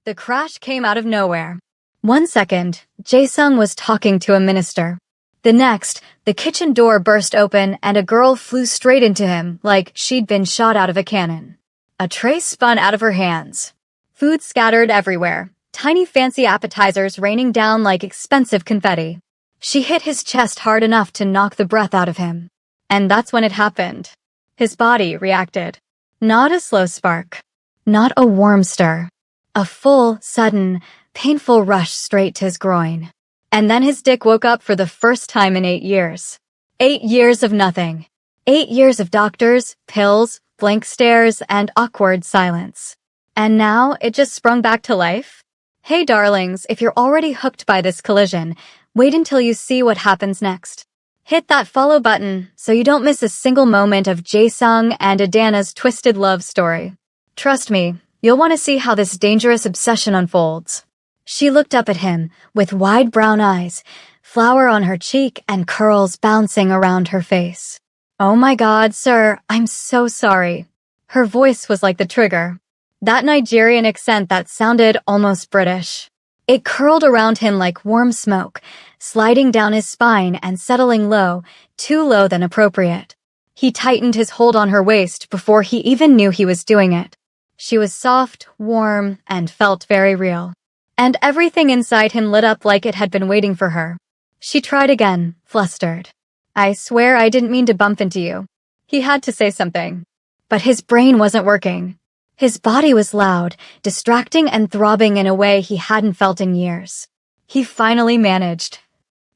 The crash came out of nowhere. 1 second, Jae-sung was talking to a minister. The next, the kitchen door burst open and a girl flew straight into him like she'd been shot out of a cannon. A tray spun out of her hands. Food scattered everywhere, tiny fancy appetizers raining down like expensive confetti. She hit his chest hard enough to knock the breath out of him. And that's when it happened. His body reacted. Not a slow spark. Not a warm stir. A full, sudden, painful rush straight to his groin. And then his dick woke up for the first time in 8 years. 8 years of nothing. 8 years of doctors, pills, blank stares, and awkward silence. And now it just sprung back to life? Hey darlings, if you're already hooked by this collision, wait until you see what happens next. Hit that follow button so you don't miss a single moment of Jae-sung and Adana's twisted love story. Trust me, you'll want to see how this dangerous obsession unfolds. She looked up at him with wide brown eyes, flour on her cheek and curls bouncing around her face. Oh my God, sir, I'm so sorry. Her voice was like the trigger. That Nigerian accent that sounded almost British. It curled around him like warm smoke, sliding down his spine and settling low, too low than appropriate. He tightened his hold on her waist before he even knew he was doing it. She was soft, warm, and felt very real. And everything inside him lit up like it had been waiting for her. She tried again, flustered. I swear I didn't mean to bump into you. He had to say something. But his brain wasn't working. His body was loud, distracting and throbbing in a way he hadn't felt in years. He finally managed.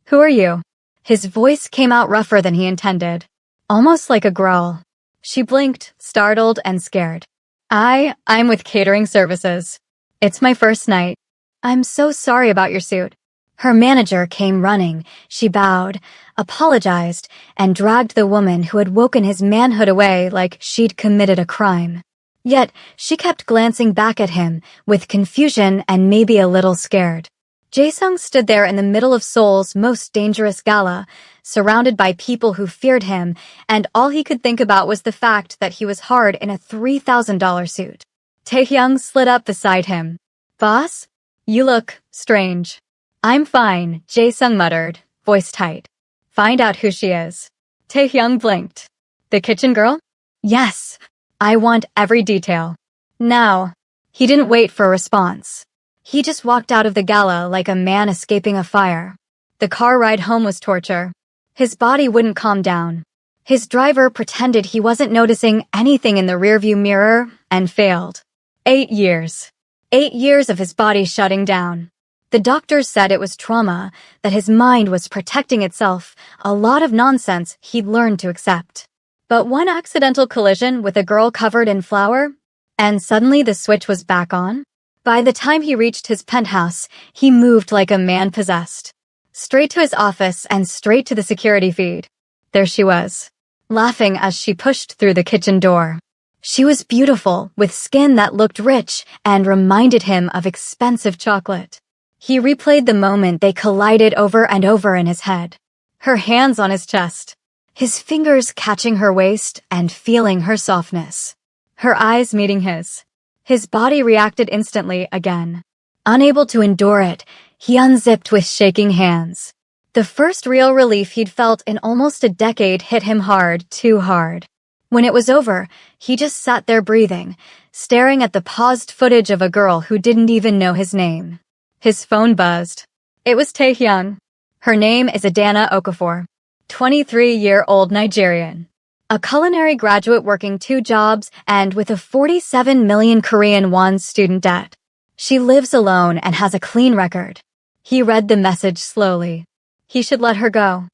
Who are you? His voice came out rougher than he intended. Almost like a growl. She blinked, startled and scared. I'm with catering services. It's my first night. I'm so sorry about your suit. Her manager came running. She bowed, apologized, and dragged the woman who had woken his manhood away like she'd committed a crime. Yet, she kept glancing back at him, with confusion and maybe a little scared. Jae-sung stood there in the middle of Seoul's most dangerous gala, surrounded by people who feared him, and all he could think about was the fact that he was hard in a $3,000 suit. Taehyung slid up beside him. Boss? You look strange. I'm fine, Jae-sung muttered, voice tight. Find out who she is. Taehyung blinked. The kitchen girl? Yes. I want every detail. Now. He didn't wait for a response. He just walked out of the gala like a man escaping a fire. The car ride home was torture. His body wouldn't calm down. His driver pretended he wasn't noticing anything in the rearview mirror and failed. 8 years. 8 years of his body shutting down. The doctors said it was trauma, that his mind was protecting itself, a lot of nonsense he'd learned to accept. But one accidental collision with a girl covered in flour, and suddenly the switch was back on. By the time he reached his penthouse, he moved like a man possessed. Straight to his office and straight to the security feed. There she was, laughing as she pushed through the kitchen door. She was beautiful, with skin that looked rich and reminded him of expensive chocolate. He replayed the moment they collided over and over in his head. Her hands on his chest. His fingers catching her waist and feeling her softness. Her eyes meeting his. His body reacted instantly again. Unable to endure it, he unzipped with shaking hands. The first real relief he'd felt in almost a decade hit him hard, too hard. When it was over, he just sat there breathing, staring at the paused footage of a girl who didn't even know his name. His phone buzzed. It was Taehyung. Her name is Adana Okafor. 23-year-old Nigerian. A culinary graduate working 2 jobs and with a 47 million Korean won student debt. She lives alone and has a clean record. He read the message slowly. He should let her go.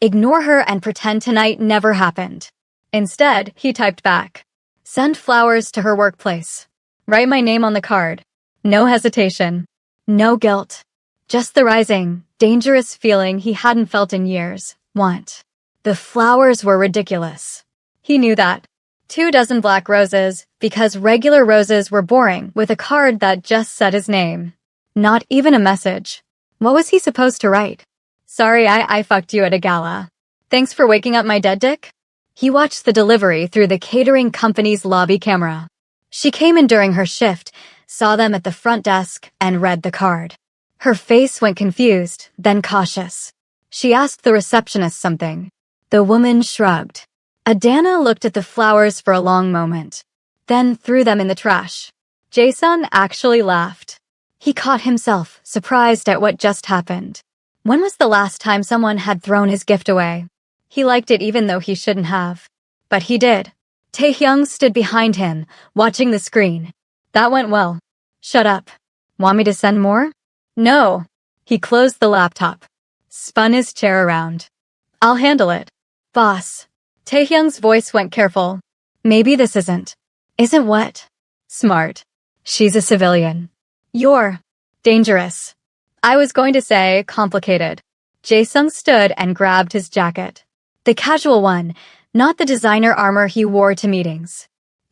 Ignore her and pretend tonight never happened. Instead, he typed back. Send flowers to her workplace. Write my name on the card. No hesitation. No guilt. Just the rising, dangerous feeling he hadn't felt in years. Want. The flowers were ridiculous. He knew that. 24 black roses, because regular roses were boring, with a card that just said his name. Not even a message. What was he supposed to write? Sorry I fucked you at a gala. Thanks for waking up my dead dick? He watched the delivery through the catering company's lobby camera. She came in during her shift, saw them at the front desk, and read the card. Her face went confused, then cautious. She asked the receptionist something. The woman shrugged. Adana looked at the flowers for a long moment, then threw them in the trash. Jae-sung actually laughed. He caught himself, surprised at what just happened. When was the last time someone had thrown his gift away? He liked it even though he shouldn't have. But he did. Taehyung stood behind him, watching the screen. That went well. Shut up. Want me to send more? No. He closed the laptop. Spun his chair around. I'll handle it. Boss. Taehyung's voice went careful. Maybe this isn't. Isn't what? Smart. She's a civilian. You're dangerous. I was going to say complicated. Jae-sung stood and grabbed his jacket. The casual one, not the designer armor he wore to meetings.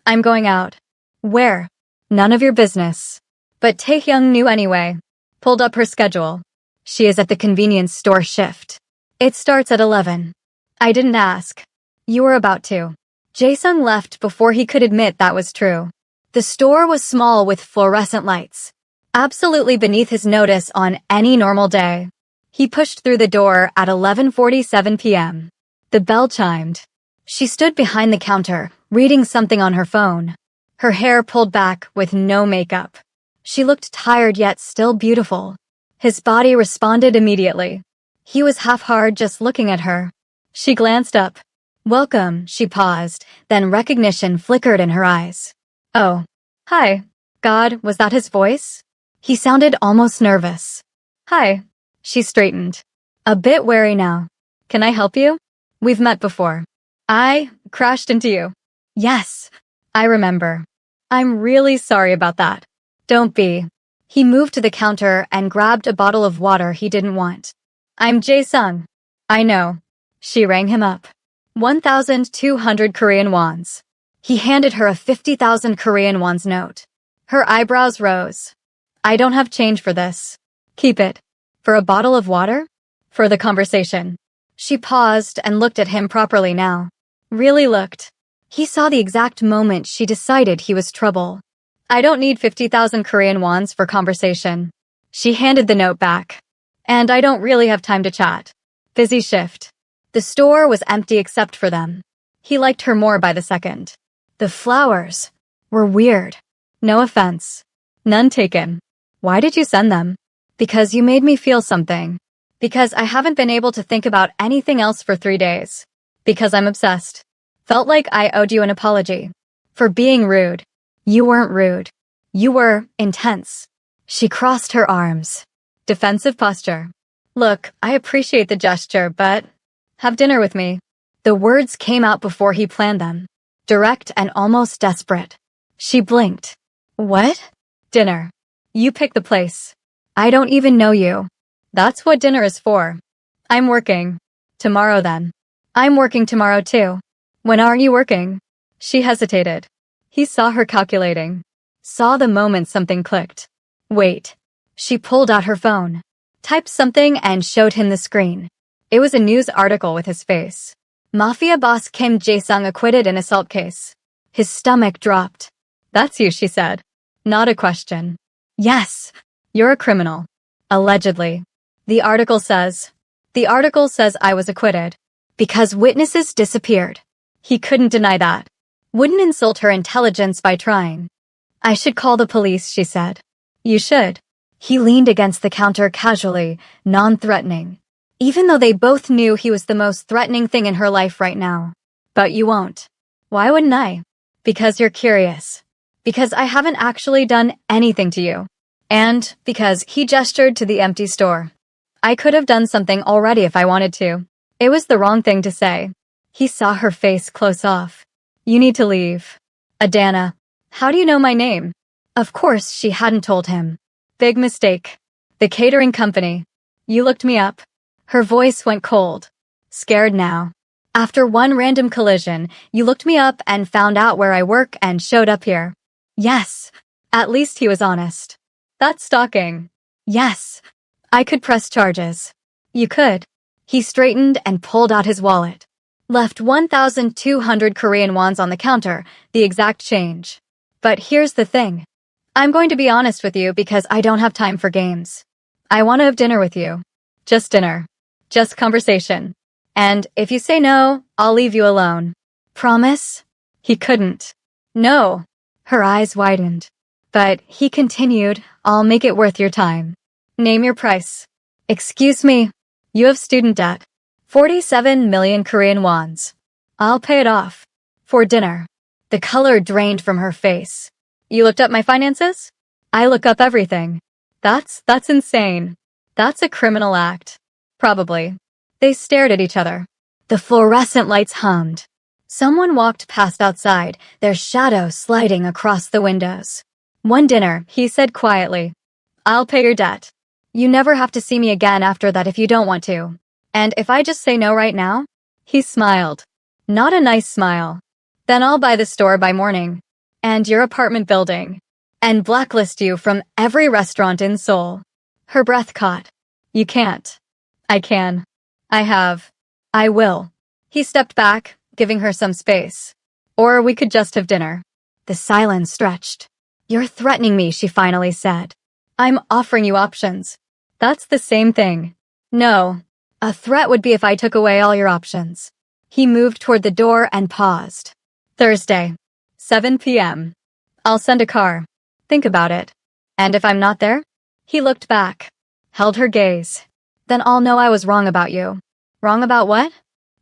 I'm going out. Where? None of your business. But Taehyung knew anyway. Pulled up her schedule. She is at the convenience store shift. It starts at 11. I didn't ask. You were about to. Jae-sung left before he could admit that was true. The store was small with fluorescent lights. Absolutely beneath his notice on any normal day. He pushed through the door at 11:47 p.m. The bell chimed. She stood behind the counter, reading something on her phone. Her hair pulled back with no makeup. She looked tired yet still beautiful. His body responded immediately. He was half-hard just looking at her. She glanced up. Welcome, she paused, then recognition flickered in her eyes. Oh. Hi. God, was that his voice? He sounded almost nervous. Hi. She straightened. A bit wary now. Can I help you? We've met before. I crashed into you. Yes. I remember. I'm really sorry about that. Don't be. He moved to the counter and grabbed a bottle of water he didn't want. I'm Jae-sung. I know. She rang him up. 1,200 Korean wons. He handed her a 50,000 Korean wons note. Her eyebrows rose. I don't have change for this. Keep it. For a bottle of water? For the conversation. She paused and looked at him properly now. Really looked. He saw the exact moment she decided he was trouble. I don't need 50,000 Korean wons for conversation. She handed the note back. And I don't really have time to chat. Busy shift. The store was empty except for them. He liked her more by the second. The flowers were weird. No offense. None taken. Why did you send them? Because you made me feel something. Because I haven't been able to think about anything else for 3 days. Because I'm obsessed. Felt like I owed you an apology. For being rude. You weren't rude. You were intense. She crossed her arms. Defensive posture. Look, I appreciate the gesture, but have dinner with me. The words came out before he planned them. Direct and almost desperate. She blinked. What? Dinner. You pick the place. I don't even know you. That's what dinner is for. I'm working. Tomorrow then. I'm working tomorrow too. When aren't you working? She hesitated. He saw her calculating. Saw the moment something clicked. Wait. She pulled out her phone. Typed something and showed him the screen. It was a news article with his face. Mafia boss Kim Jae-sung acquitted in assault case. His stomach dropped. That's you, she said. Not a question. Yes. You're a criminal. Allegedly. The article says I was acquitted. Because witnesses disappeared. He couldn't deny that. Wouldn't insult her intelligence by trying. I should call the police, she said. You should. He leaned against the counter casually, non-threatening. Even though they both knew he was the most threatening thing in her life right now. But you won't. Why wouldn't I? Because you're curious. Because I haven't actually done anything to you. And because he gestured to the empty store. I could have done something already if I wanted to. It was the wrong thing to say. He saw her face close off. You need to leave. Adana. How do you know my name? Of course she hadn't told him. Big mistake. The catering company. You looked me up. Her voice went cold. Scared now. After one random collision, you looked me up and found out where I work and showed up here. Yes. At least he was honest. That's stalking. Yes. I could press charges. You could. He straightened and pulled out his wallet. Left 1,200 Korean wons on the counter, the exact change. But here's the thing. I'm going to be honest with you because I don't have time for games. I want to have dinner with you. Just dinner. Just conversation. And if you say no, I'll leave you alone. Promise? He couldn't. No. Her eyes widened. But he continued, I'll make it worth your time. Name your price. Excuse me. You have student debt. 47 million Korean wons. I'll pay it off. For dinner. The color drained from her face. You looked up my finances? I look up everything. That's insane. That's a criminal act. Probably. They stared at each other. The fluorescent lights hummed. Someone walked past outside, their shadow sliding across the windows. One dinner, he said quietly. I'll pay your debt. You never have to see me again after that if you don't want to. And if I just say no right now? He smiled. Not a nice smile. Then I'll buy the store by morning. And your apartment building. And blacklist you from every restaurant in Seoul. Her breath caught. You can't. I can. I have. I will. He stepped back, giving her some space. Or we could just have dinner. The silence stretched. You're threatening me, she finally said. I'm offering you options. That's the same thing. No. A threat would be if I took away all your options. He moved toward the door and paused. Thursday. 7 p.m. I'll send a car. Think about it. And if I'm not there? He looked back. Held her gaze. Then I'll know I was wrong about you. Wrong about what?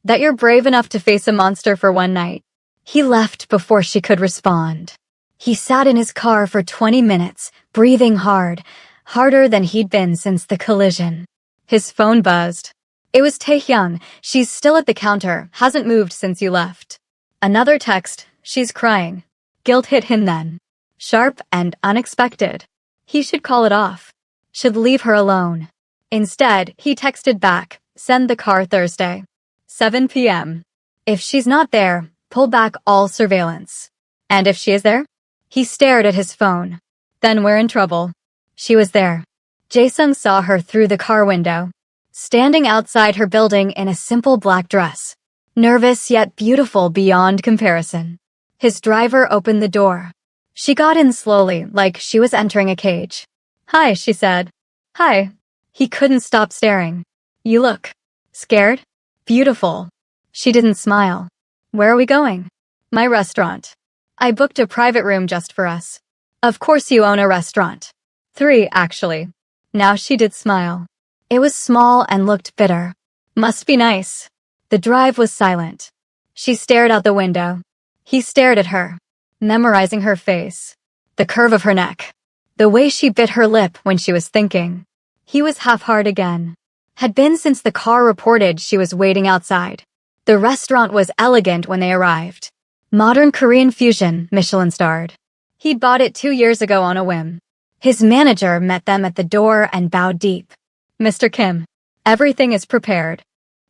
That you're brave enough to face a monster for one night. He left before she could respond. He sat in his car for 20 minutes, breathing hard, harder than he'd been since the collision. His phone buzzed. It was Taehyun. She's still at the counter, hasn't moved since you left. Another text, she's crying. Guilt hit him then. Sharp and unexpected. He should call it off. Should leave her alone. Instead, he texted back, send the car Thursday. 7 p.m. If she's not there, pull back all surveillance. And if she is there? He stared at his phone. Then we're in trouble. She was there. Jae-sung saw her through the car window. Standing outside her building in a simple black dress. Nervous yet beautiful beyond comparison. His driver opened the door. She got in slowly, like she was entering a cage. Hi, she said. Hi. He couldn't stop staring. You look scared? Beautiful. She didn't smile. Where are we going? My restaurant. I booked a private room just for us. Of course you own a restaurant. 3, actually. Now she did smile. It was small and looked bitter. Must be nice. The drive was silent. She stared out the window. He stared at her, memorizing her face, the curve of her neck, the way she bit her lip when she was thinking. He was half-hard again. Had been since the car reported she was waiting outside. The restaurant was elegant when they arrived. Modern Korean fusion, Michelin-starred. He'd bought it 2 years ago on a whim. His manager met them at the door and bowed deep. Mr. Kim, everything is prepared.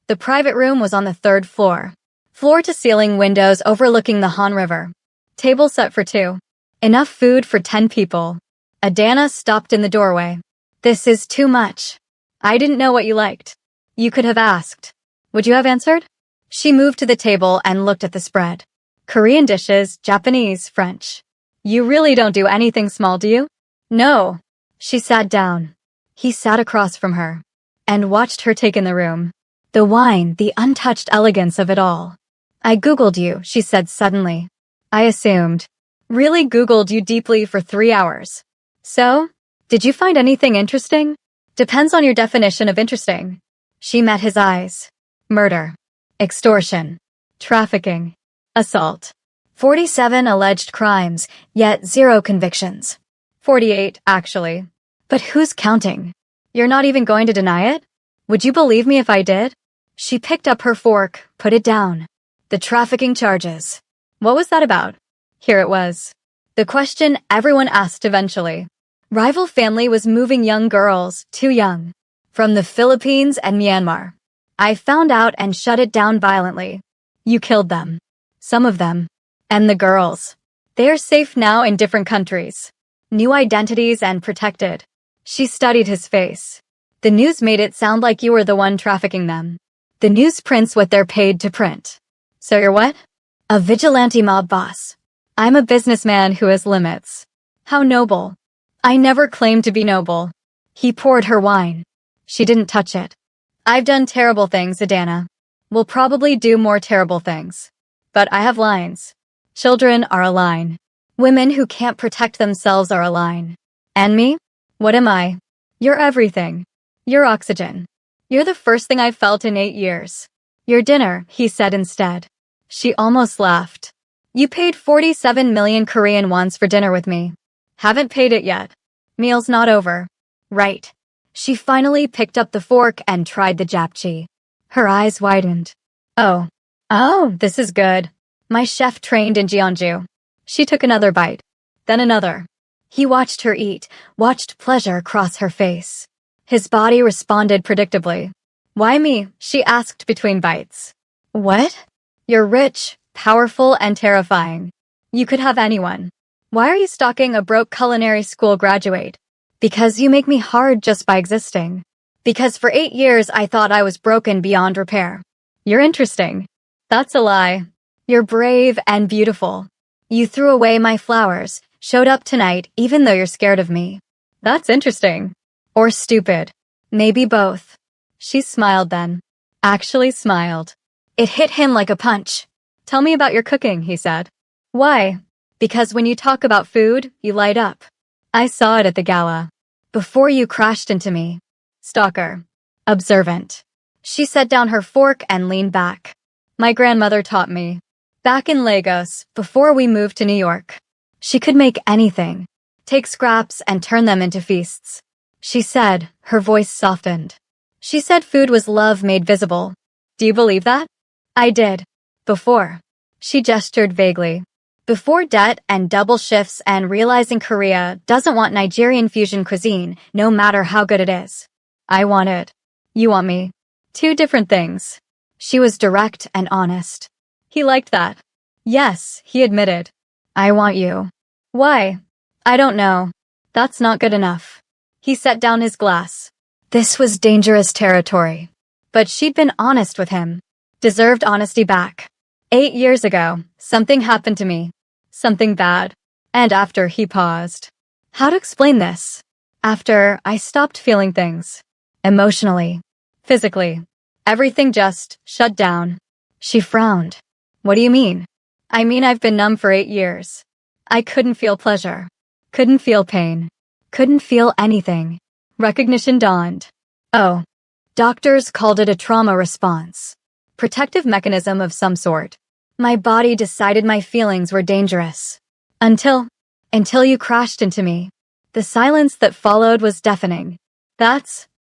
The private room was on the 3rd floor. Floor-to-ceiling windows overlooking the Han River. Table set for 2. Enough food for 10 people. Adana stopped in the doorway. This is too much. I didn't know what you liked. You could have asked. Would you have answered? She moved to the table and looked at the spread. Korean dishes, Japanese, French. You really don't do anything small, do you? No. She sat down. He sat across from her and watched her take in the room. The wine, the untouched elegance of it all. I Googled you, she said suddenly. I assumed. Really Googled you deeply for 3 hours. So? Did you find anything interesting? Depends on your definition of interesting. She met his eyes. Murder. Extortion. Trafficking. Assault. 47 alleged crimes, yet 0 convictions. 48, actually. But who's counting? You're not even going to deny it? Would you believe me if I did? She picked up her fork, put it down. The trafficking charges. What was that about? Here it was. The question everyone asked eventually. Rival family was moving young girls, too young, from the Philippines and Myanmar. I found out and shut it down violently. You killed them. Some of them. And the girls. They are safe now in different countries. New identities and protected. She studied his face. The news made it sound like you were the one trafficking them. The news prints what they're paid to print. So you're what? A vigilante mob boss. I'm a businessman who has limits. How noble. I never claimed to be noble. He poured her wine. She didn't touch it. I've done terrible things, Adana. Will probably do more terrible things. But I have lines. Children are a line. Women who can't protect themselves are a line. And me? What am I? You're everything. You're oxygen. You're the first thing I've felt in 8 years. Your dinner, he said instead. She almost laughed. You paid 47 million Korean wons for dinner with me. Haven't paid it yet. Meal's not over. Right. She finally picked up the fork and tried the japchae. Her eyes widened. Oh, this is good. My chef trained in Jeonju. She took another bite. Then another. He watched her eat, watched pleasure cross her face. His body responded predictably. Why me? She asked between bites. What? You're rich, powerful, and terrifying. You could have anyone. Why are you stalking a broke culinary school graduate? Because you make me hard just by existing. Because for 8 years I thought I was broken beyond repair. You're interesting. That's a lie. You're brave and beautiful. You threw away my flowers, showed up tonight even though you're scared of me. That's interesting. Or stupid. Maybe both. She smiled then. Actually smiled. It hit him like a punch. Tell me about your cooking, he said. Why? Because when you talk about food, you light up. I saw it at the gala. Before you crashed into me. Stalker. Observant. She set down her fork and leaned back. My grandmother taught me. Back in Lagos, before we moved to New York. She could make anything. Take scraps and turn them into feasts. She said, her voice softened. She said food was love made visible. Do you believe that? I did. Before. She gestured vaguely. Before debt and double shifts and realizing Korea doesn't want Nigerian fusion cuisine, no matter how good it is. I want it. You want me. 2 different things. She was direct and honest. He liked that. Yes, he admitted. I want you. Why? I don't know. That's not good enough. He set down his glass. This was dangerous territory. But she'd been honest with him. Deserved honesty back. 8 years ago, something happened to me. Something bad. And after he paused. How to explain this? After I stopped feeling things. Emotionally. Physically. Everything just shut down. She frowned. What do you mean? I mean I've been numb for 8 years. I couldn't feel pleasure. Couldn't feel pain. Couldn't feel anything. Recognition dawned. Oh. Doctors called it a trauma response. Protective mechanism of some sort. My body decided my feelings were dangerous. Until you crashed into me. The silence that followed was deafening.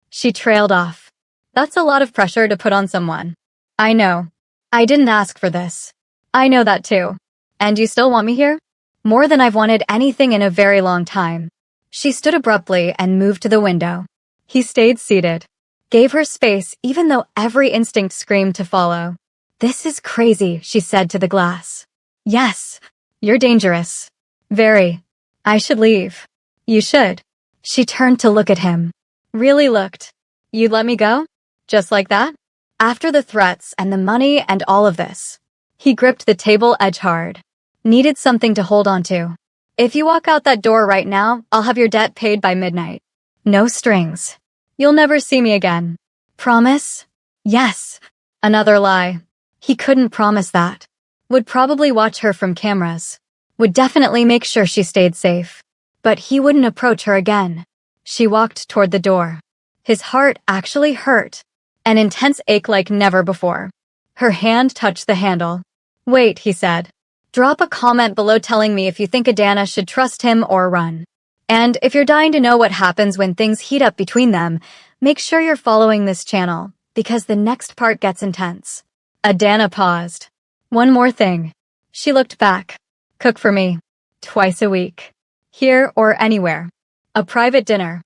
She trailed off. That's a lot of pressure to put on someone. I know. I didn't ask for this. I know that too. And you still want me here? More than I've wanted anything in a very long time. She stood abruptly and moved to the window. He stayed seated. Gave her space even though every instinct screamed to follow. This is crazy, she said to the glass. Yes, you're dangerous. Very. I should leave. You should. She turned to look at him. Really looked. You'd let me go? Just like that? After the threats and the money and all of this. He gripped the table edge hard. Needed something to hold on to. If you walk out that door right now, I'll have your debt paid by midnight. No strings. You'll never see me again. Promise? Yes. Another lie. He couldn't promise that. Would probably watch her from cameras. Would definitely make sure she stayed safe. But he wouldn't approach her again. She walked toward the door. His heart actually hurt. An intense ache like never before. Her hand touched the handle. Wait, he said. Drop a comment below telling me if you think Adana should trust him or run. And if you're dying to know what happens when things heat up between them, make sure you're following this channel, because the next part gets intense. Adana paused. One more thing. She looked back. Cook for me. Twice a week. Here or anywhere. A private dinner.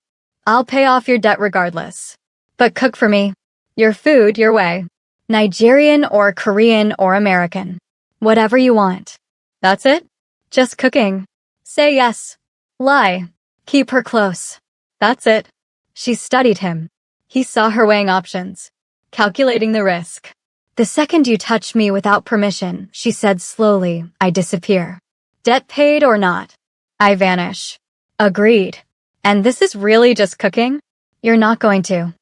I'll pay off your debt regardless. But cook for me. Your food, your way. Nigerian or Korean or American. Whatever you want. That's it? Just cooking. Say yes. Lie. Keep her close. That's it. She studied him. He saw her weighing options. Calculating the risk. The second you touch me without permission, she said slowly, I disappear. Debt paid or not. I vanish. Agreed. And this is really just cooking? You're not going to.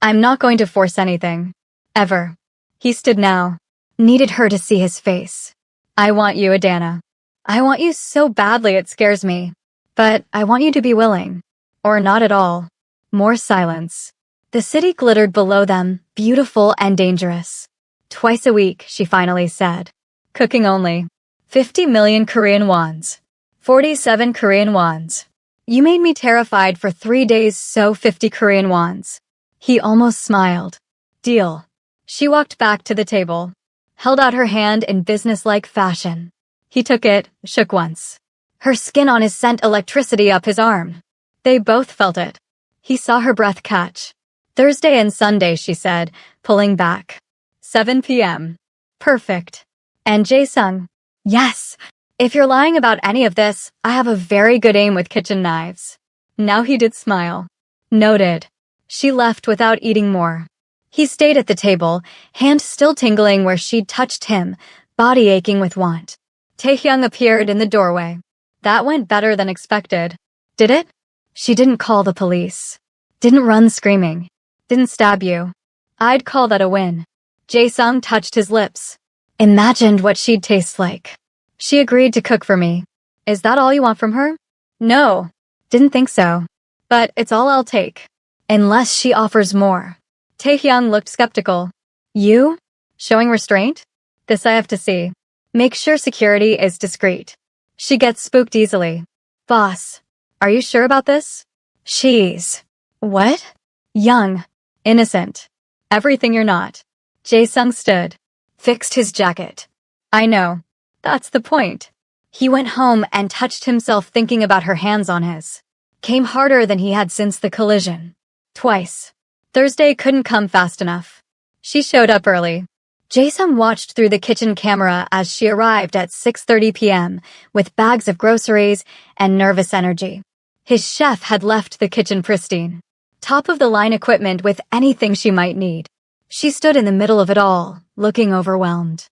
I'm not going to force anything. Ever. He stood now. Needed her to see his face. I want you, Adana. I want you so badly it scares me. But I want you to be willing. Or not at all. More silence. The city glittered below them, beautiful and dangerous. Twice a week, she finally said. Cooking only. 50 million Korean wons. 47 Korean wons. You made me terrified for 3 days, so 50 Korean wons. He almost smiled. Deal. She walked back to the table, held out her hand in businesslike fashion. He took it, shook once. Her skin on his sent electricity up his arm. They both felt it. He saw her breath catch. Thursday and Sunday, she said, pulling back. 7 p.m. Perfect. And Jae-sung. Yes. If you're lying about any of this, I have a very good aim with kitchen knives. Now he did smile. Noted. She left without eating more. He stayed at the table, hand still tingling where she'd touched him, body aching with want. Taehyung appeared in the doorway. That went better than expected. Did it? She didn't call the police. Didn't run screaming. Didn't stab you. I'd call that a win. Jae-sung touched his lips. Imagined what she'd taste like. She agreed to cook for me. Is that all you want from her? No. Didn't think so. But it's all I'll take. Unless she offers more. Taehyung looked skeptical. You? Showing restraint? This I have to see. Make sure security is discreet. She gets spooked easily. Boss, are you sure about this? She's... What? Young. Innocent. Everything you're not. Jae-sung stood. Fixed his jacket. I know. That's the point. He went home and touched himself thinking about her hands on his. Came harder than he had since the collision. Twice. Thursday couldn't come fast enough. She showed up early. Jae-sung watched through the kitchen camera as she arrived at 6:30 p.m. with bags of groceries and nervous energy. His chef had left the kitchen pristine. Top-of-the-line equipment with anything she might need. She stood in the middle of it all, looking overwhelmed.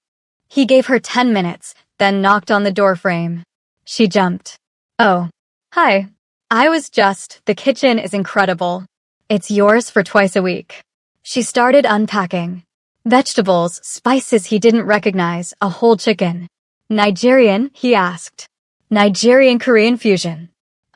He gave her 10 minutes, then knocked on the doorframe. She jumped. Oh. Hi. The kitchen is incredible. It's yours for twice a week. She started unpacking. Vegetables, spices he didn't recognize, a whole chicken. Nigerian, he asked. Nigerian-Korean fusion.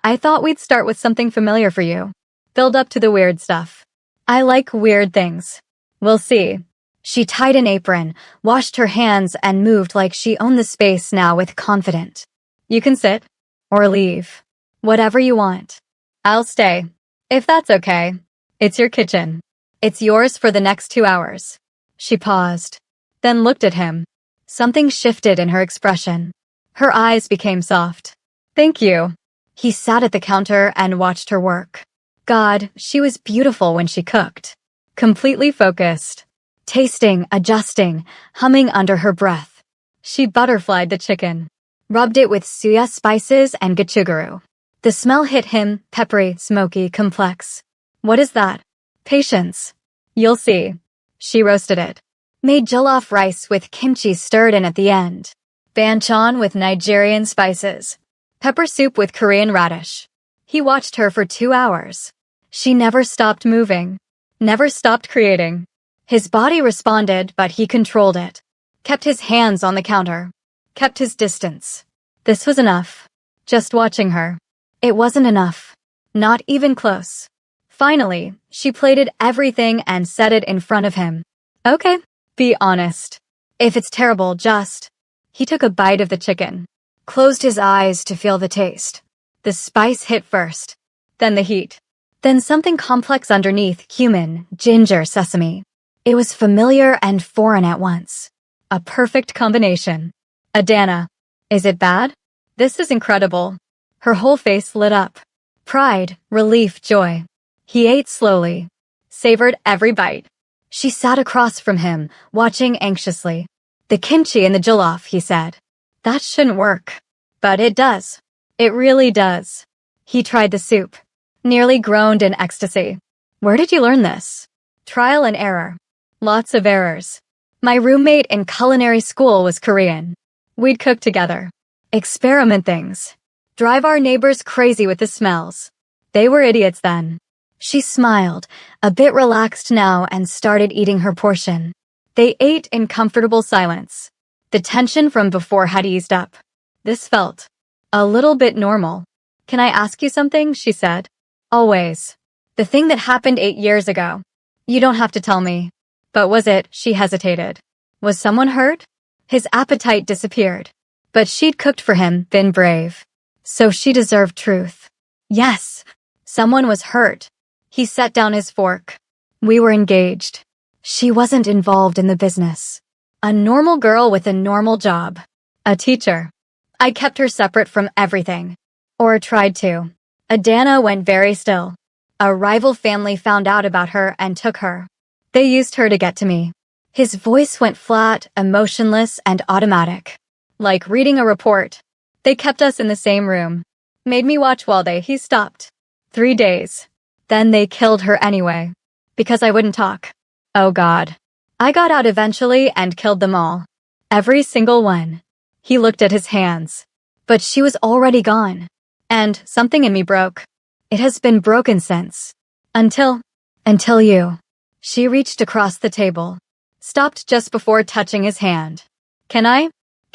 I thought we'd start with something familiar for you. Build up to the weird stuff. I like weird things. We'll see. She tied an apron, washed her hands, and moved like she owned the space now with confidence. You can sit. Or leave. Whatever you want. I'll stay. If that's okay. It's your kitchen. It's yours for the next 2 hours. She paused. Then looked at him. Something shifted in her expression. Her eyes became soft. Thank you. He sat at the counter and watched her work. God, she was beautiful when she cooked. Completely focused. Tasting, adjusting, humming under her breath. She butterflied the chicken. Rubbed it with suya spices and gochugaru. The smell hit him, peppery, smoky, complex. What is that? Patience. You'll see. She roasted it. Made jollof rice with kimchi stirred in at the end. Banchan with Nigerian spices. Pepper soup with Korean radish. He watched her for 2 hours. She never stopped moving. Never stopped creating. His body responded, but he controlled it. Kept his hands on the counter. Kept his distance. This was enough. Just watching her. It wasn't enough. Not even close. Finally, she plated everything and set it in front of him. Okay, be honest. If it's terrible, just... He took a bite of the chicken. Closed his eyes to feel the taste. The spice hit first. Then the heat. Then something complex underneath, cumin, ginger, sesame. It was familiar and foreign at once. A perfect combination. Adana. Is it bad? This is incredible. Her whole face lit up. Pride, relief, joy. He ate slowly. Savored every bite. She sat across from him, watching anxiously. The kimchi and the jollof, he said. That shouldn't work. But it does. It really does. He tried the soup. Nearly groaned in ecstasy. Where did you learn this? Trial and error. Lots of errors. My roommate in culinary school was Korean. We'd cook together. Experiment things. Drive our neighbors crazy with the smells. They were idiots then. She smiled, a bit relaxed now, and started eating her portion. They ate in comfortable silence. The tension from before had eased up. This felt a little bit normal. Can I ask you something? She said. Always. The thing that happened 8 years ago. You don't have to tell me. But was it? She hesitated. Was someone hurt? His appetite disappeared. But she'd cooked for him, been brave. So she deserved truth. Yes, someone was hurt. He set down his fork. We were engaged. She wasn't involved in the business. A normal girl with a normal job. A teacher. I kept her separate from everything. Or tried to. Adana went very still. A rival family found out about her and took her. They used her to get to me. His voice went flat, emotionless, and automatic. Like reading a report. They kept us in the same room. Made me watch while he stopped. 3 days. Then they killed her anyway. Because I wouldn't talk. Oh God. I got out eventually and killed them all. Every single one. He looked at his hands. But she was already gone. And something in me broke. It has been broken since. Until you. She reached across the table. Stopped just before touching his hand. Can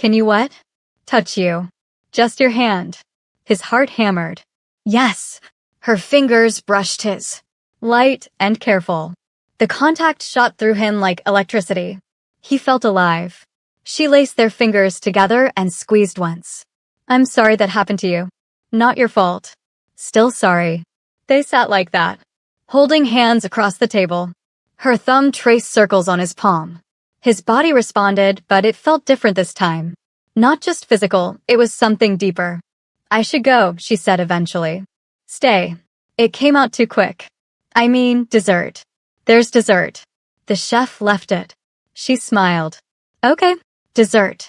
you what? Touch you. Just your hand. His heart hammered. Yes. Her fingers brushed his. Light and careful. The contact shot through him like electricity. He felt alive. She laced their fingers together and squeezed once. I'm sorry that happened to you. Not your fault. Still sorry. They sat like that, holding hands across the table. Her thumb traced circles on his palm. His body responded, but it felt different this time. Not just physical, it was something deeper. I should go, she said eventually. Stay. It came out too quick. I mean, dessert. There's dessert. The chef left it. She smiled. Okay, dessert.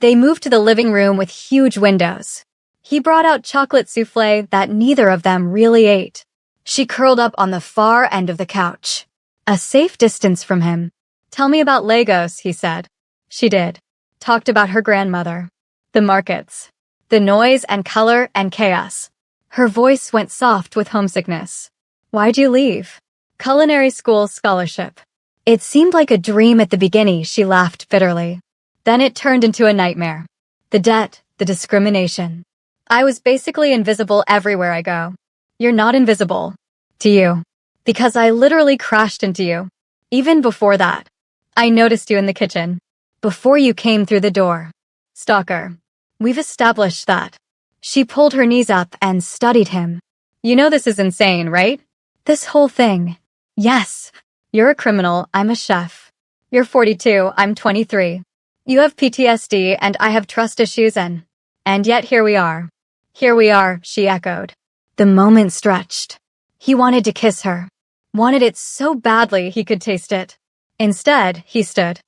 They moved to the living room with huge windows. He brought out chocolate souffle that neither of them really ate. She curled up on the far end of the couch. A safe distance from him. Tell me about Lagos, he said. She did. Talked about her grandmother. The markets. The noise and color and chaos. Her voice went soft with homesickness. Why'd you leave? Culinary school scholarship. It seemed like a dream at the beginning, she laughed bitterly. Then it turned into a nightmare. The debt, the discrimination. I was basically invisible everywhere I go. You're not invisible. To you. Because I literally crashed into you. Even before that. I noticed you in the kitchen. Before you came through the door. Stalker. We've established that. She pulled her knees up and studied him. You know this is insane, right? This whole thing. Yes. You're a criminal, I'm a chef. You're 42, I'm 23. You have PTSD and I have trust issues and yet here we are. Here we are, she echoed. The moment stretched. He wanted to kiss her. Wanted it so badly he could taste it. Instead, he stood.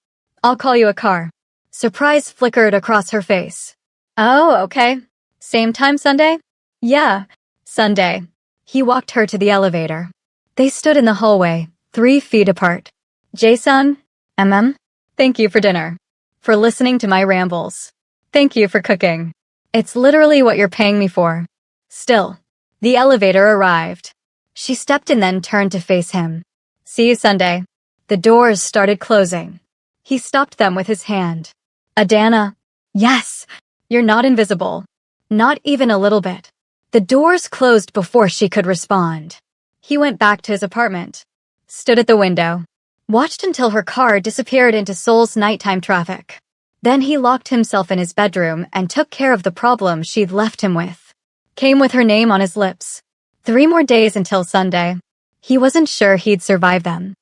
I'll call you a car. Surprise flickered across her face. Oh, okay. Same time Sunday? Yeah, Sunday. He walked her to the elevator. They stood in the hallway, 3 feet apart. Jason, thank you for dinner. For listening to my rambles. Thank you for cooking. It's literally what you're paying me for. Still, the elevator arrived. She stepped and then turned to face him. See you Sunday. The doors started closing. He stopped them with his hand. Adana. Yes, you're not invisible. Not even a little bit. The doors closed before she could respond. He went back to his apartment. Stood at the window. Watched until her car disappeared into Seoul's nighttime traffic. Then he locked himself in his bedroom and took care of the problem she'd left him with. Came with her name on his lips. 3 more days until Sunday. He wasn't sure he'd survive them.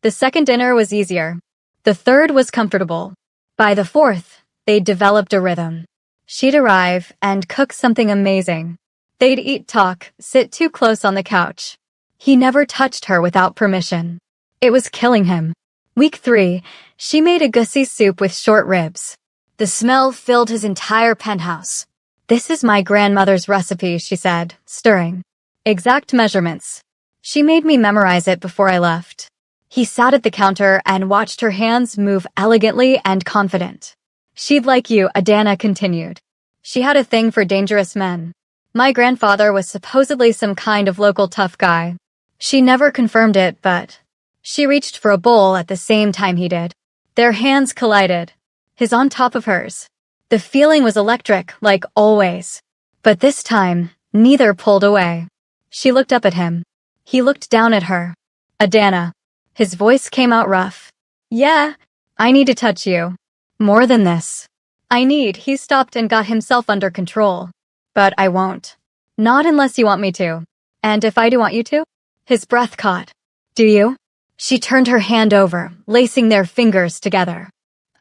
The second dinner was easier. The third was comfortable. By the fourth, they'd developed a rhythm. She'd arrive and cook something amazing. They'd eat, talk, sit too close on the couch. He never touched her without permission. It was killing him. Week 3, she made a gussie soup with short ribs. The smell filled his entire penthouse. This is my grandmother's recipe, she said, stirring. Exact measurements. She made me memorize it before I left. He sat at the counter and watched her hands move elegantly and confident. She'd like you, Adana continued. She had a thing for dangerous men. My grandfather was supposedly some kind of local tough guy. She never confirmed it, but she reached for a bowl at the same time he did. Their hands collided, his on top of hers. The feeling was electric, like always. But this time, neither pulled away. She looked up at him. He looked down at her. Adana. His voice came out rough. Yeah, I need to touch you. More than this. He stopped and got himself under control. But I won't. Not unless you want me to. And if I do want you to? His breath caught. Do you? She turned her hand over, lacing their fingers together.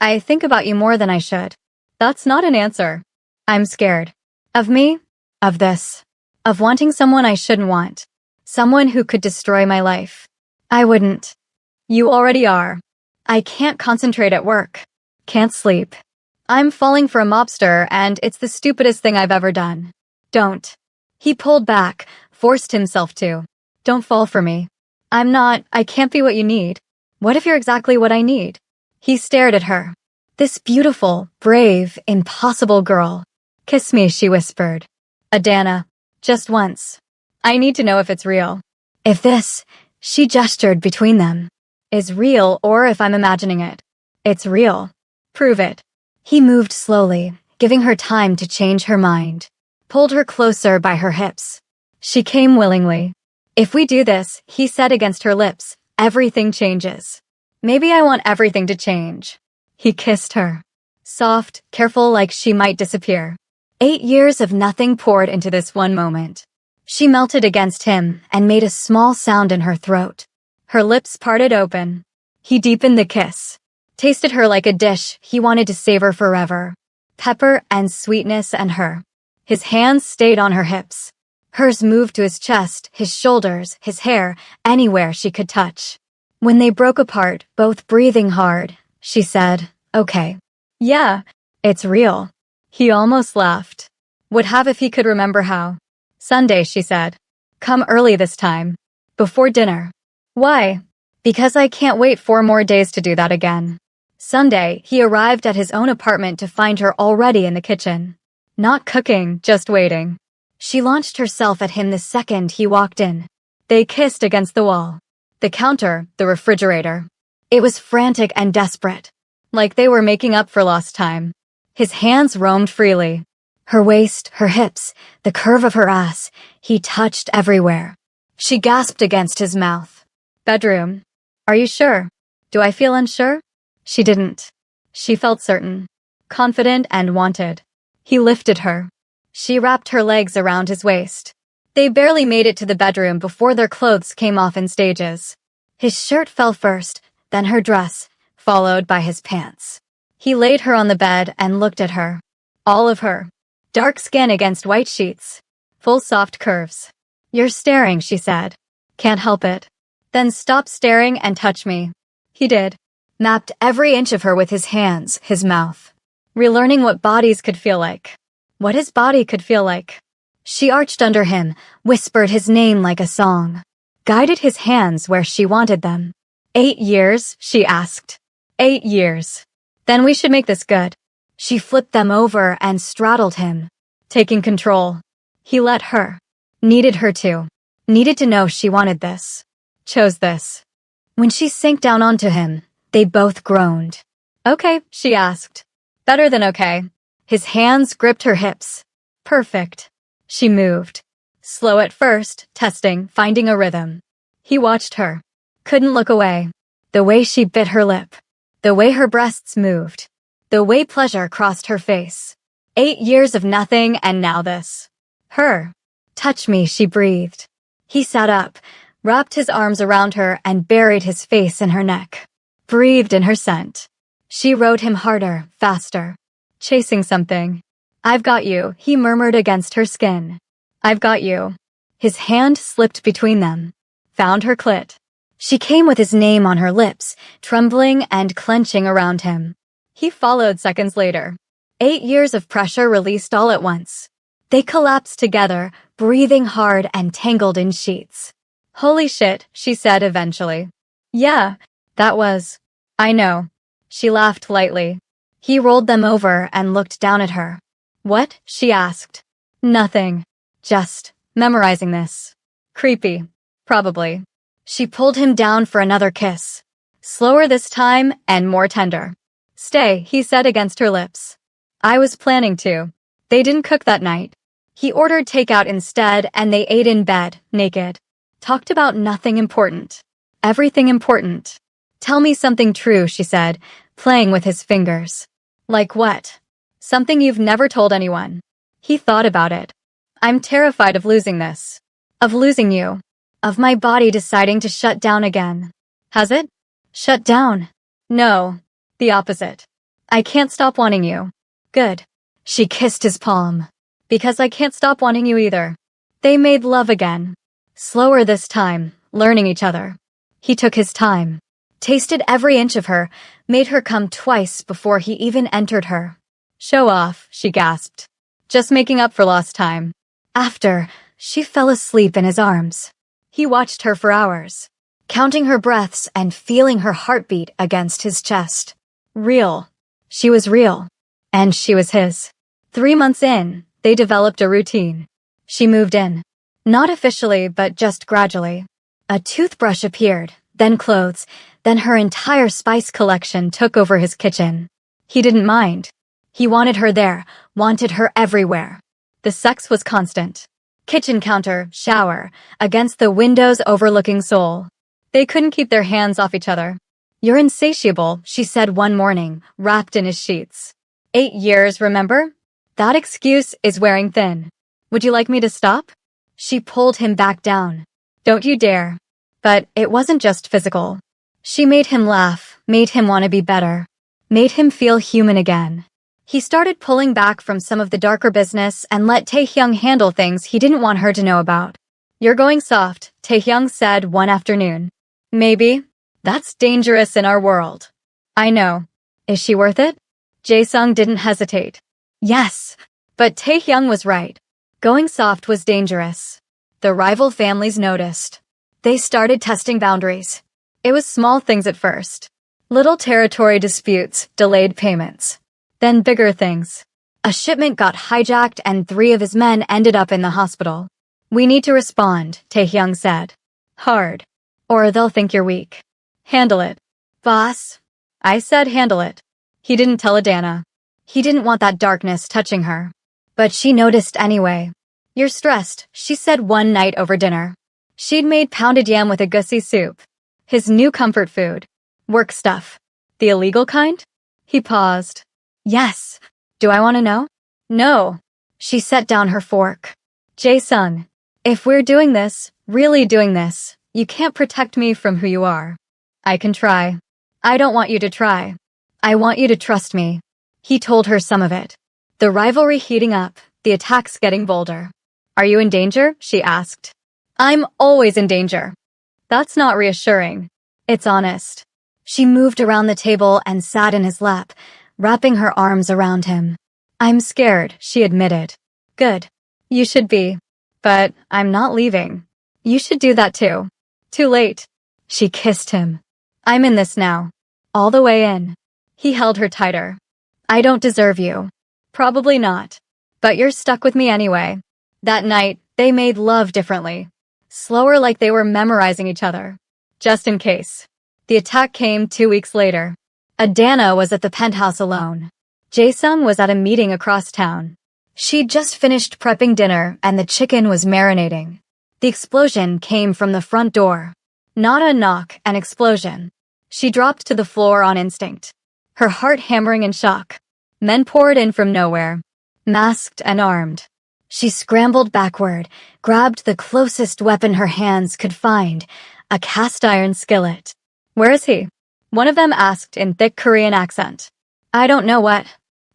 I think about you more than I should. That's not an answer. I'm scared. Of me? Of this. Of wanting someone I shouldn't want. Someone who could destroy my life. I wouldn't. You already are. I can't concentrate at work. Can't sleep. I'm falling for a mobster, and it's the stupidest thing I've ever done. Don't. He pulled back, forced himself to. Don't fall for me. I can't be what you need. What if you're exactly what I need? He stared at her. This beautiful, brave, impossible girl. Kiss me, she whispered. Adana. Just once. I need to know if it's real. If this, she gestured between them, is real or if I'm imagining it. It's real. Prove it. He moved slowly, giving her time to change her mind. Pulled her closer by her hips. She came willingly. If we do this, he said against her lips, everything changes. Maybe I want everything to change. He kissed her. Soft, careful like she might disappear. 8 years of nothing poured into this one moment. She melted against him and made a small sound in her throat. Her lips parted open. He deepened the kiss. Tasted her like a dish he wanted to savor forever. Pepper and sweetness and her. His hands stayed on her hips. Hers moved to his chest, his shoulders, his hair, anywhere she could touch. When they broke apart, both breathing hard, she said, okay. Yeah, it's real. He almost laughed. Would have if he could remember how. Sunday, she said. Come early this time. Before dinner. Why? Because I can't wait 4 more days to do that again. Sunday, he arrived at his own apartment to find her already in the kitchen. Not cooking, just waiting. She launched herself at him the second he walked in. They kissed against the wall. The counter, the refrigerator. It was frantic and desperate. Like they were making up for lost time. His hands roamed freely. Her waist, her hips, the curve of her ass, he touched everywhere. She gasped against his mouth. Bedroom. Are you sure? Do I feel unsure? She didn't. She felt certain. Confident and wanted. He lifted her. She wrapped her legs around his waist. They barely made it to the bedroom before their clothes came off in stages. His shirt fell first, then her dress, followed by his pants. He laid her on the bed and looked at her. All of her. Dark skin against white sheets. Full soft curves. You're staring, she said. Can't help it. Then stop staring and touch me. He did. Mapped every inch of her with his hands, his mouth. Relearning what bodies could feel like. What his body could feel like. She arched under him, whispered his name like a song. Guided his hands where she wanted them. 8 years, she asked. 8 years. Then we should make this good. She flipped them over and straddled him. Taking control. He let her. Needed her to. Needed to know she wanted this. Chose this. When she sank down onto him, they both groaned. Okay, she asked. Better than okay. His hands gripped her hips. Perfect. She moved. Slow at first, testing, finding a rhythm. He watched her. Couldn't look away. The way she bit her lip. The way her breasts moved. The way pleasure crossed her face. 8 years of nothing and now this. Her. Touch me, she breathed. He sat up, wrapped his arms around her and buried his face in her neck. Breathed in her scent. She rode him harder, faster. Chasing something. I've got you, he murmured against her skin. I've got you. His hand slipped between them. Found her clit. She came with his name on her lips, trembling and clenching around him. He followed seconds later. 8 years of pressure released all at once. They collapsed together, breathing hard and tangled in sheets. Holy shit, she said eventually. Yeah, that was. I know. She laughed lightly. He rolled them over and looked down at her. What? She asked. Nothing. Just memorizing this. Creepy. Probably. She pulled him down for another kiss. Slower this time and more tender. Stay, he said against her lips. I was planning to. They didn't cook that night. He ordered takeout instead and they ate in bed, naked. Talked about nothing important. Everything important. Tell me something true, she said, playing with his fingers. Like what? Something you've never told anyone. He thought about it. I'm terrified of losing this. Of losing you. Of my body deciding to shut down again. Has it? Shut down? No. The opposite. I can't stop wanting you. Good. She kissed his palm. Because I can't stop wanting you either. They made love again. Slower this time, learning each other. He took his time. Tasted every inch of her, made her come twice before he even entered her. Show off, she gasped. Just making up for lost time. After, she fell asleep in his arms. He watched her for hours, counting her breaths and feeling her heartbeat against his chest. Real. She was real. And she was his. 3 months in, they developed a routine. She moved in. Not officially, but just gradually. A toothbrush appeared, then clothes, then her entire spice collection took over his kitchen. He didn't mind. He wanted her there, wanted her everywhere. The sex was constant. Kitchen counter, shower, against the windows overlooking Seoul. They couldn't keep their hands off each other. You're insatiable, she said one morning, wrapped in his sheets. 8 years, remember? That excuse is wearing thin. Would you like me to stop? She pulled him back down. Don't you dare. But it wasn't just physical. She made him laugh, made him want to be better, made him feel human again. He started pulling back from some of the darker business and let Taehyung handle things he didn't want her to know about. You're going soft, Taehyung said one afternoon. Maybe. That's dangerous in our world. I know. Is she worth it? Jae-sung didn't hesitate. Yes. But Taehyung was right. Going soft was dangerous. The rival families noticed. They started testing boundaries. It was small things at first. Little territory disputes, delayed payments. Then bigger things. A shipment got hijacked and 3 of his men ended up in the hospital. We need to respond, Taehyung said. Hard. Or they'll think you're weak. Handle it. Boss. I said handle it. He didn't tell Adana. He didn't want that darkness touching her. But she noticed anyway. You're stressed, she said one night over dinner. She'd made pounded yam with a gussie soup. His new comfort food. Work stuff. The illegal kind? He paused. Yes. Do I want to know? No. She set down her fork. Jae-sung, if we're doing this, really doing this, you can't protect me from who you are. I can try. I don't want you to try. I want you to trust me. He told her some of it. The rivalry heating up, the attacks getting bolder. Are you in danger? She asked. I'm always in danger. That's not reassuring. It's honest. She moved around the table and sat in his lap, wrapping her arms around him. I'm scared, she admitted. Good. You should be. But I'm not leaving. You should do that too. Too late. She kissed him. I'm in this now. All the way in. He held her tighter. I don't deserve you. Probably not. But you're stuck with me anyway. That night, they made love differently. Slower, like they were memorizing each other. Just in case. The attack came 2 weeks later. Adana was at the penthouse alone. Jae-sung was at a meeting across town. She'd just finished prepping dinner and the chicken was marinating. The explosion came from the front door. Not a knock, an explosion. She dropped to the floor on instinct. Her heart hammering in shock. Men poured in from nowhere. Masked and armed. She scrambled backward, grabbed the closest weapon her hands could find, a cast-iron skillet. Where is he? One of them asked in thick Korean accent. I don't know what.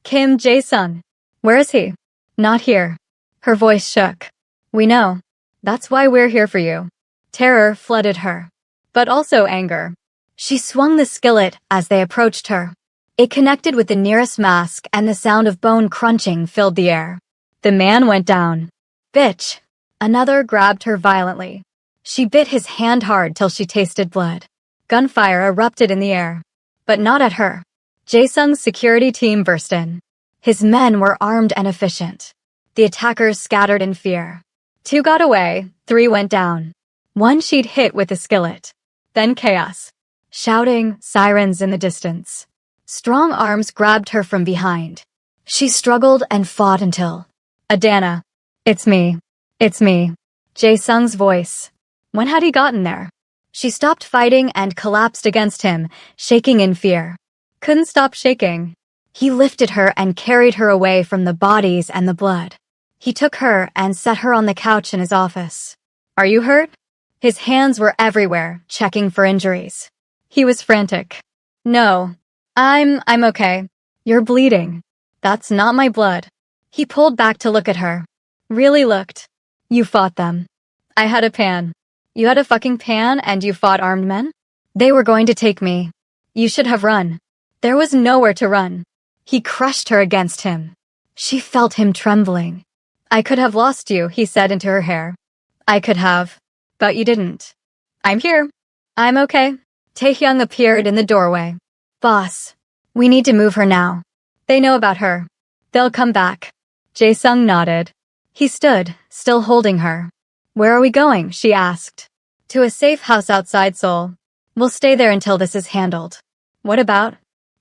Kim Jae-sung. Where is he? Not here. Her voice shook. We know. That's why we're here for you. Terror flooded her. But also anger. She swung the skillet as they approached her. It connected with the nearest mask and the sound of bone crunching filled the air. The man went down. Bitch. Another grabbed her violently. She bit his hand hard till she tasted blood. Gunfire erupted in the air. But not at her. Jae-sung's security team burst in. His men were armed and efficient. The attackers scattered in fear. 2 got away, 3 went down. 1 she'd hit with a skillet. Then chaos. Shouting, sirens in the distance. Strong arms grabbed her from behind. She struggled and fought until... Adana. It's me. It's me. Jae-sung's voice. When had he gotten there? She stopped fighting and collapsed against him, shaking in fear. Couldn't stop shaking. He lifted her and carried her away from the bodies and the blood. He took her and set her on the couch in his office. Are you hurt? His hands were everywhere, checking for injuries. He was frantic. No. I'm okay. You're bleeding. That's not my blood. He pulled back to look at her. Really looked. You fought them. I had a pan. You had a fucking pan and you fought armed men? They were going to take me. You should have run. There was nowhere to run. He crushed her against him. She felt him trembling. I could have lost you, he said into her hair. I could have. But you didn't. I'm here. I'm okay. Taehyung appeared in the doorway. Boss, we need to move her now. They know about her. They'll come back. Jae-sung nodded. He stood, still holding her. Where are we going? She asked. To a safe house outside Seoul. We'll stay there until this is handled. What about?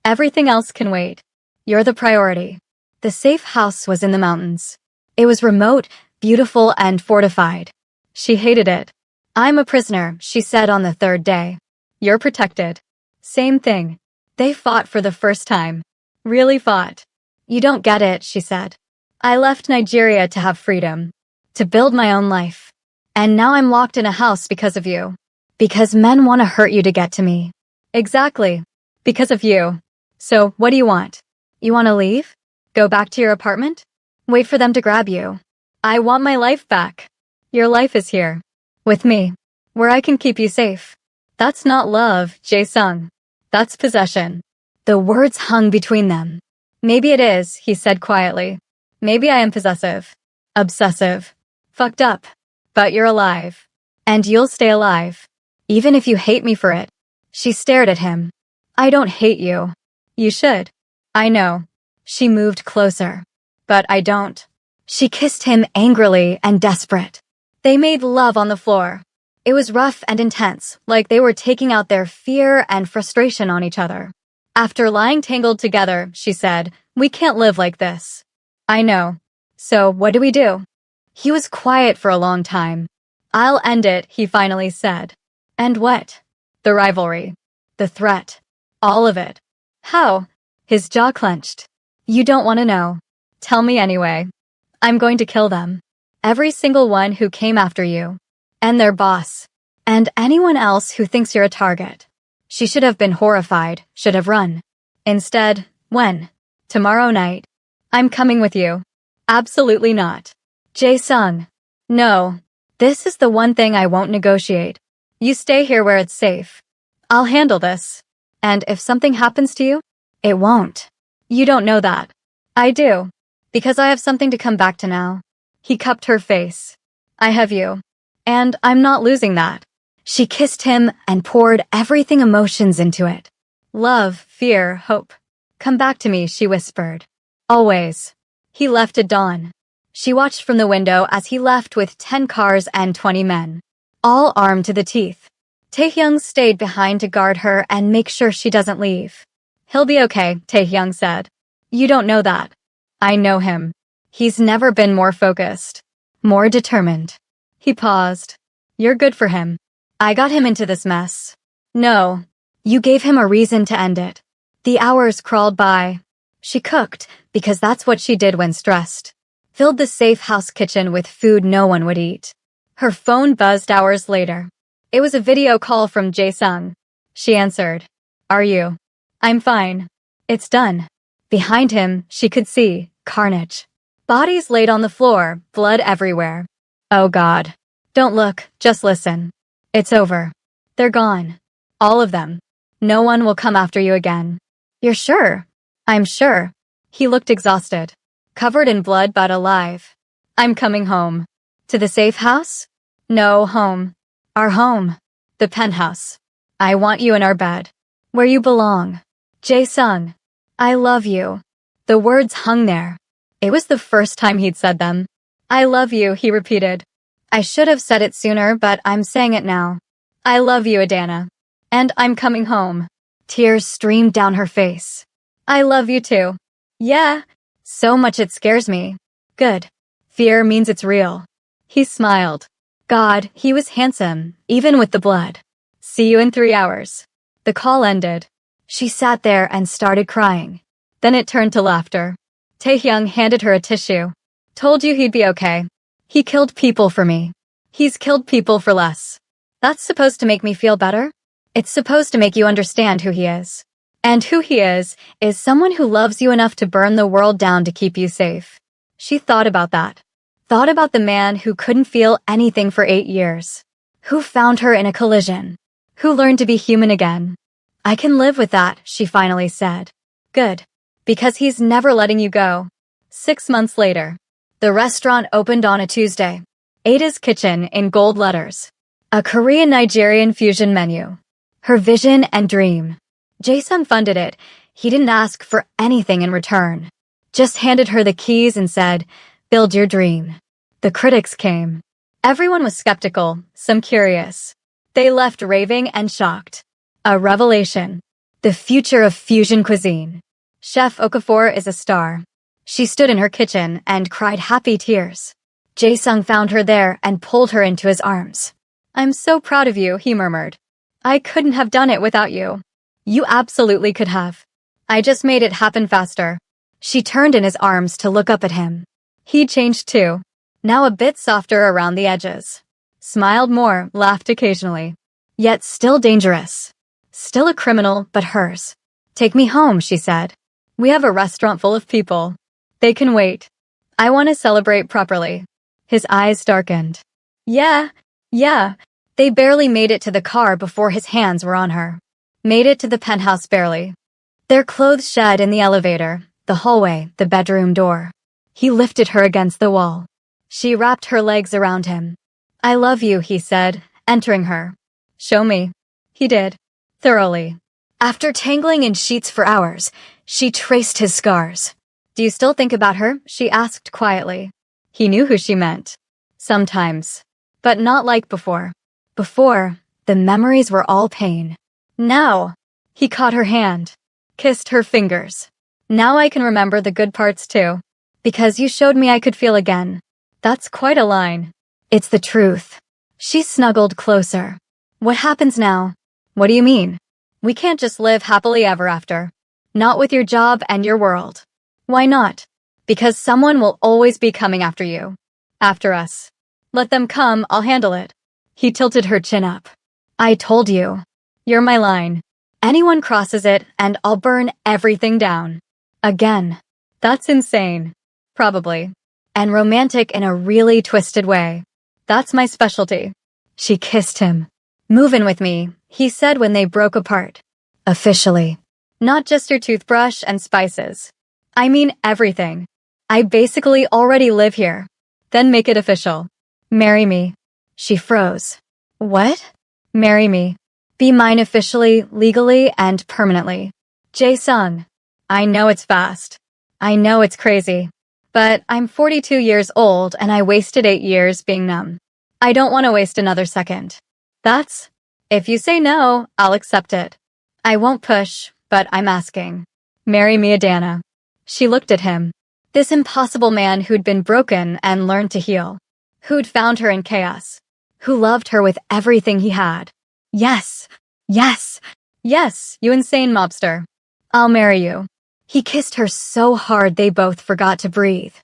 Everything else can wait. You're the priority. The safe house was in the mountains. It was remote, beautiful, and fortified. She hated it. I'm a prisoner, she said on the 3rd day. You're protected. Same thing. They fought for the first time. Really fought. You don't get it, she said. I left Nigeria to have freedom. To build my own life. And now I'm locked in a house because of you. Because men want to hurt you to get to me. Exactly. Because of you. So, what do you want? You want to leave? Go back to your apartment? Wait for them to grab you. I want my life back. Your life is here. With me. Where I can keep you safe. That's not love, Jae-sung. That's possession. The words hung between them. Maybe it is, he said quietly. Maybe I am possessive. Obsessive. Fucked up. But you're alive. And you'll stay alive. Even if you hate me for it. She stared at him. I don't hate you. You should. I know. She moved closer. But I don't. She kissed him angrily and desperate. They made love on the floor. It was rough and intense, like they were taking out their fear and frustration on each other. After lying tangled together, she said, we can't live like this. I know. So what do we do? He was quiet for a long time. I'll end it, he finally said. And what? The rivalry. The threat. All of it. How? His jaw clenched. You don't want to know. Tell me anyway. I'm going to kill them. Every single one who came after you. And their boss. And anyone else who thinks you're a target. She should have been horrified, should have run. Instead, when? Tomorrow night. I'm coming with you. Absolutely not. Jae-sung. No. This is the one thing I won't negotiate. You stay here where it's safe. I'll handle this. And if something happens to you, it won't. You don't know that. I do. Because I have something to come back to now. He cupped her face. I have you. And I'm not losing that. She kissed him and poured everything emotions into it. Love, fear, hope. Come back to me, she whispered. Always. He left at dawn. She watched from the window as he left with 10 cars and 20 men. All armed to the teeth. Taehyung stayed behind to guard her and make sure she doesn't leave. He'll be okay, Taehyung said. You don't know that. I know him. He's never been more focused. More determined. He paused. You're good for him. I got him into this mess. No. You gave him a reason to end it. The hours crawled by. She cooked, because that's what she did when stressed. Filled the safe house kitchen with food no one would eat. Her phone buzzed hours later. It was a video call from Jae-sung. She answered. Are you? I'm fine. It's done. Behind him, she could see carnage. Bodies laid on the floor, blood everywhere. Oh God. Don't look, just listen. It's over. They're gone. All of them. No one will come after you again. You're sure? I'm sure. He looked exhausted. Covered in blood but alive. I'm coming home. To the safe house? No, home. Our home. The penthouse. I want you in our bed. Where you belong. Jae-sung. I love you. The words hung there. It was the first time he'd said them. I love you, he repeated. I should have said it sooner, but I'm saying it now. I love you, Adana. And I'm coming home. Tears streamed down her face. I love you too. Yeah. So much it scares me. Good. Fear means it's real. He smiled. God, he was handsome, even with the blood. See you in 3 hours. The call ended. She sat there and started crying. Then it turned to laughter. Taehyung handed her a tissue. Told you he'd be okay. He killed people for me. He's killed people for less. That's supposed to make me feel better? It's supposed to make you understand who he is. And who he is someone who loves you enough to burn the world down to keep you safe. She thought about that. Thought about the man who couldn't feel anything for 8 years. Who found her in a collision. Who learned to be human again. I can live with that, she finally said. Good. Because he's never letting you go. 6 months later. The restaurant opened on a Tuesday. Ada's Kitchen in gold letters. A Korean-Nigerian fusion menu. Her vision and dream. Jae-sung funded it. He didn't ask for anything in return. Just handed her the keys and said, build your dream. The critics came. Everyone was skeptical, some curious. They left raving and shocked. A revelation. The future of fusion cuisine. Chef Okafor is a star. She stood in her kitchen and cried happy tears. Jae-sung found her there and pulled her into his arms. I'm so proud of you, he murmured. I couldn't have done it without you. You absolutely could have. I just made it happen faster. She turned in his arms to look up at him. He changed too. Now a bit softer around the edges. Smiled more, laughed occasionally. Yet still dangerous. Still a criminal, but hers. Take me home, she said. We have a restaurant full of people. They can wait. I want to celebrate properly. His eyes darkened. Yeah. They barely made it to the car before his hands were on her. Made it to the penthouse barely. Their clothes shed in the elevator, the hallway, the bedroom door. He lifted her against the wall. She wrapped her legs around him. I love you, he said, entering her. Show me. He did. Thoroughly. After tangling in sheets for hours, she traced his scars. Do you still think about her? She asked quietly. He knew who she meant. Sometimes. But not like before. Before, the memories were all pain. Now, he caught her hand. Kissed her fingers. Now I can remember the good parts too. Because you showed me I could feel again. That's quite a line. It's the truth. She snuggled closer. What happens now? What do you mean? We can't just live happily ever after. Not with your job and your world. Why not? Because someone will always be coming after you. After us. Let them come, I'll handle it. He tilted her chin up. I told you. You're my line. Anyone crosses it and I'll burn everything down. Again. That's insane. Probably. And romantic in a really twisted way. That's my specialty. She kissed him. Move in with me, he said when they broke apart. Officially. Not just your toothbrush and spices. I mean everything. I basically already live here. Then make it official. Marry me. She froze. What? Marry me. Be mine officially, legally, and permanently. Jae-sung. I know it's fast. I know it's crazy. But I'm 42 years old and I wasted 8 years being numb. I don't want to waste another second. If you say no, I'll accept it. I won't push, but I'm asking. Marry me, Adana. She looked at him. This impossible man who'd been broken and learned to heal. Who'd found her in chaos. Who loved her with everything he had. Yes, you insane mobster. I'll marry you. He kissed her so hard they both forgot to breathe.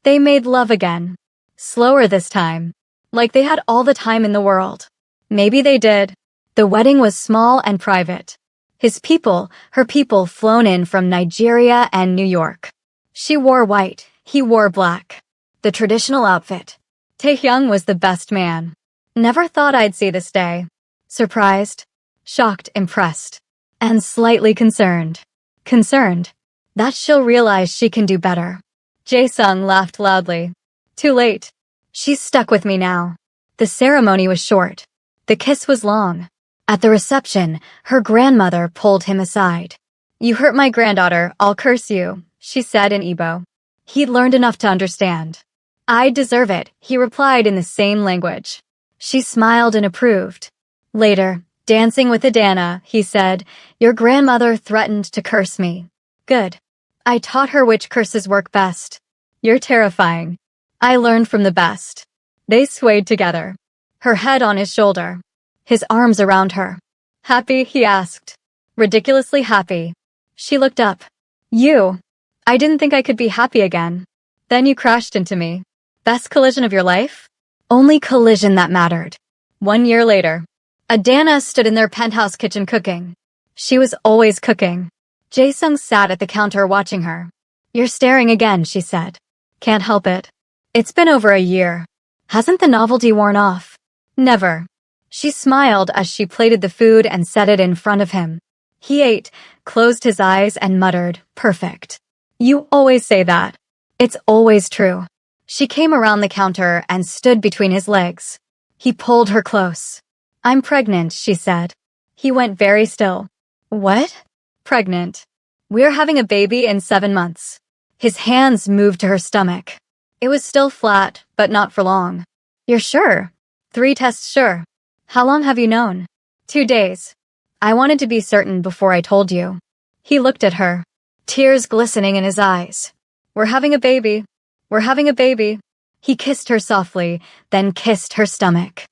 They made love again. Slower this time. Like they had all the time in the world. Maybe they did. The wedding was small and private. His people, her people, flown in from Nigeria and New York. She wore white, he wore black. The traditional outfit. Taehyung was the best man. Never thought I'd see this day. Surprised, shocked, impressed, and slightly concerned. Concerned that she'll realize she can do better. Jae-sung laughed loudly. Too late. She's stuck with me now. The ceremony was short. The kiss was long. At the reception, her grandmother pulled him aside. You hurt my granddaughter, I'll curse you, she said in Igbo. He'd learned enough to understand. I deserve it, he replied in the same language. She smiled and approved. Later, dancing with Adana, he said, your grandmother threatened to curse me. Good. I taught her which curses work best. You're terrifying. I learned from the best. They swayed together. Her head on his shoulder. His arms around her. Happy, he asked. Ridiculously happy. She looked up. You. I didn't think I could be happy again. Then you crashed into me. Best collision of your life? Only collision that mattered. 1 year later. Adana stood in their penthouse kitchen cooking. She was always cooking. Jae-sung sat at the counter watching her. You're staring again, she said. Can't help it. It's been over a year. Hasn't the novelty worn off? Never. She smiled as she plated the food and set it in front of him. He ate, closed his eyes and muttered, perfect. You always say that. It's always true. She came around the counter and stood between his legs. He pulled her close. I'm pregnant, she said. He went very still. What? Pregnant. We're having a baby in 7 months. His hands moved to her stomach. It was still flat, but not for long. You're sure? 3 tests sure. How long have you known? 2 days. I wanted to be certain before I told you. He looked at her, tears glistening in his eyes. We're having a baby. We're having a baby. He kissed her softly, then kissed her stomach.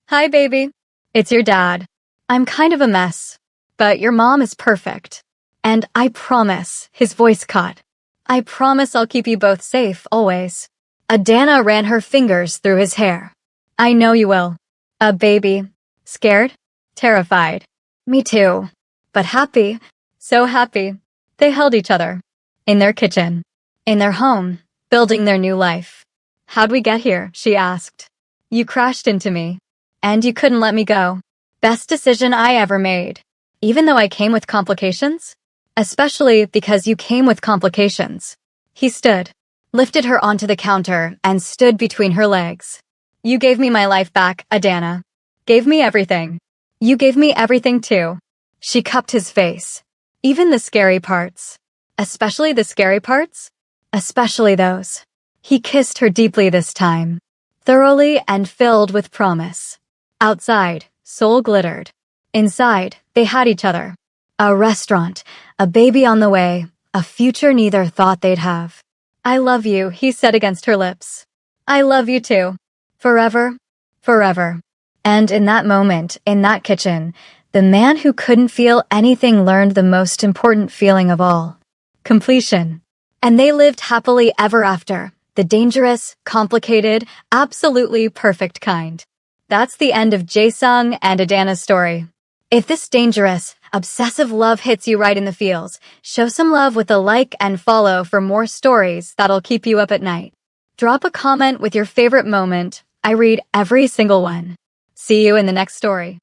Hi, baby. It's your dad. I'm kind of a mess, but your mom is perfect. And I promise, his voice caught. I promise I'll keep you both safe, always. Adana ran her fingers through his hair. I know you will. A baby. Scared? Terrified. Me too. But happy. So happy. They held each other. In their kitchen. In their home. Building their new life. How'd we get here? She asked. You crashed into me. And you couldn't let me go. Best decision I ever made. Even though I came with complications? Especially because you came with complications. He stood, lifted her onto the counter, and stood between her legs. You gave me my life back, Adana. Gave me everything. You gave me everything too. She cupped his face. Even the scary parts. Especially the scary parts? Especially those. He kissed her deeply this time. Thoroughly and filled with promise. Outside, soul glittered. Inside, they had each other. A restaurant, a baby on the way, a future neither thought they'd have. I love you, he said against her lips. I love you too. Forever, forever. And in that moment, in that kitchen, the man who couldn't feel anything learned the most important feeling of all. Completion. And they lived happily ever after, the dangerous, complicated, absolutely perfect kind. That's the end of Jae-sung and Adana's story. If this dangerous, obsessive love hits you right in the feels, show some love with a like and follow for more stories that'll keep you up at night. Drop a comment with your favorite moment. I read every single one. See you in the next story.